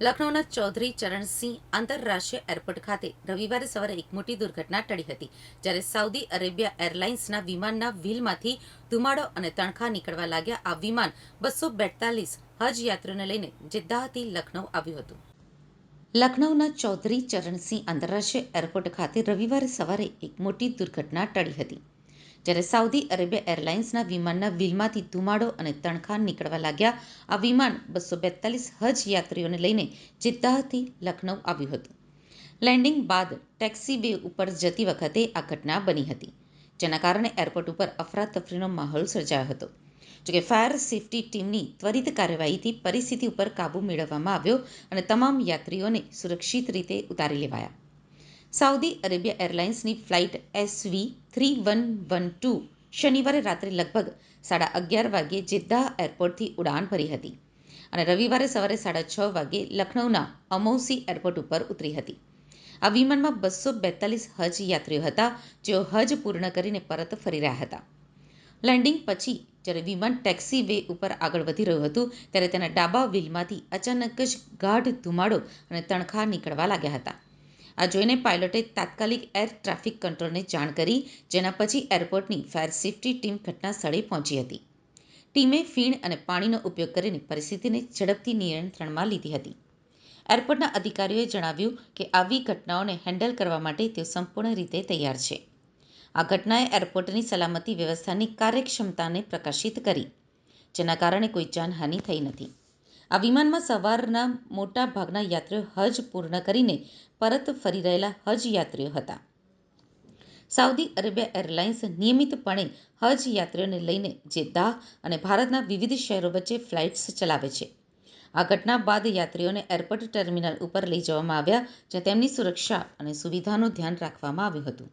લખનૌના ચૌધરી ચરણસિંહ આંતરરાષ્ટ્રીય એરપોર્ટ ખાતે રવિવારે સવારે એક મોટી દુર્ઘટના ટળી હતી, જ્યારે સાઉદી અરેબિયા એરલાઇન્સના વિમાનના વ્હીલમાંથી ધુમાડો અને તણખા નીકળવા લાગ્યા. આ વિમાન 242 હજ યાત્રીઓને લઈને જેદ્દાહથી લખનૌ આવ્યું હતું. લખનૌના ચૌધરી ચરણસિંહ આંતરરાષ્ટ્રીય એરપોર્ટ ખાતે રવિવારે સવારે એક મોટી દુર્ઘટના ટળી હતી, જ્યારે સાઉદી અરેબિયા એરલાઇન્સના વિમાનના વ્હીલમાંથી ધુમાડો અને તણખા નીકળવા લાગ્યા. આ વિમાન 242 હજ યાત્રીઓને લઈને જેદ્દાહથી લખનૌ આવ્યું હતું. લેન્ડિંગ બાદ ટેક્સીવે ઉપર જતી વખતે આ ઘટના બની હતી, જેના કારણે એરપોર્ટ ઉપર અફરાતફરીનો માહોલ સર્જાયો હતો. જોકે ફાયર સેફટી ટીમની ત્વરિત કાર્યવાહીથી પરિસ્થિતિ ઉપર કાબૂ મેળવવામાં આવ્યો અને તમામ યાત્રીઓને સુરક્ષિત રીતે ઉતારી લેવાયા. સાઉદી અરેબિયા એરલાઇન્સની ફ્લાઇટ SV3112 શનિવારે રાત્રે લગભગ 11:30 વાગ્યે જેદ્દાહ એરપોર્ટથી ઉડાન ભરી હતી અને રવિવારે સવારે 6:30 વાગ્યે લખનૌના અમૌસી એરપોર્ટ ઉપર ઉતરી હતી. આ વિમાનમાં 242 હજ યાત્રીઓ હતા, જેઓ હજ પૂર્ણ કરીને પરત ફરી રહ્યા હતા. લેન્ડિંગ પછી જ્યારે વિમાન ટેક્સી વે ઉપર આગળ વધી રહ્યું હતું, ત્યારે તેના ડાબા વ્હીલમાંથી અચાનક જ ગાઢ ધુમાડો અને તણખા નીકળવા લાગ્યા હતા. આ જોઈને પાયલોટે તાત્કાલિક એર ટ્રાફિક કંટ્રોલને જાણ કરી, જેના પછી એરપોર્ટની ફાયર સેફટી ટીમ ઘટના સ્થળે પહોંચી હતી. ટીમે ફીણ અને પાણીનો ઉપયોગ કરીને પરિસ્થિતિને ઝડપથી નિયંત્રણમાં લીધી હતી. એરપોર્ટના અધિકારીઓએ જણાવ્યું કે આવી ઘટનાઓને હેન્ડલ કરવા માટે તેઓ સંપૂર્ણ રીતે તૈયાર છે. આ ઘટનાએ એરપોર્ટની સલામતી વ્યવસ્થાની કાર્યક્ષમતાને પ્રકાશિત કરી, જેના કારણે કોઈ જાનહાનિ થઈ નથી. આ વિમાનમાં સવારના મોટા ભાગના યાત્રીઓ હજ પૂર્ણ કરીને પરત ફરી રહેલા હજ યાત્રીઓ હતા. સાઉદી અરેબિયા એરલાઇન્સ નિયમિતપણે હજ યાત્રીઓને લઈને જેદ્દાહ અને ભારતના વિવિધ શહેરો વચ્ચે ફ્લાઇટ્સ ચલાવે છે. આ ઘટના બાદ યાત્રીઓને એરપોર્ટ ટર્મિનલ ઉપર લઈ જવામાં આવ્યા, જ્યાં તેમની સુરક્ષા અને સુવિધાનું ધ્યાન રાખવામાં આવ્યું હતું.